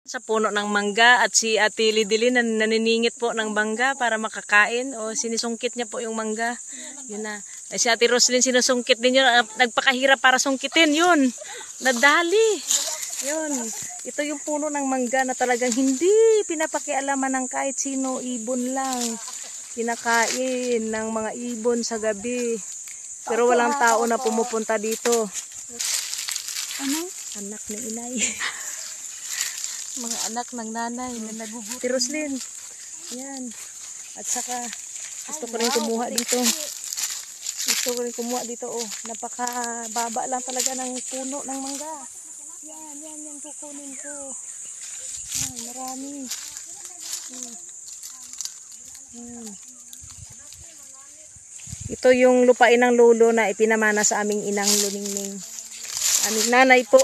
Sa puno ng mangga at si Ate Lidili naniningit po ng mangga para makakain o sinisungkit niya po yung mangga. Yun na. Ay, si Ate Roslyn sinusungkit din yun. Nagpakahirap para sungkitin yun. Nadali. Yun. Ito yung puno ng mangga na talagang hindi pinapakialaman ng kahit sino. Ibon lang. Kinakain ng mga ibon sa gabi. Pero walang tao na pumupunta dito. Ano? Anak ni inay. Mga anak ng nanay na nagugutom. Ate Roslyn. Yan. At saka gusto ko rin kumuha dito. Gusto ko rin kumuha dito. Oh, napakababa lang talaga ng puno ng mangga. Yan kukunin ko. Yan, marami. Yan. Ito yung lupain ng lolo na ipinamana sa aming inang Luningning. Aming nanay po.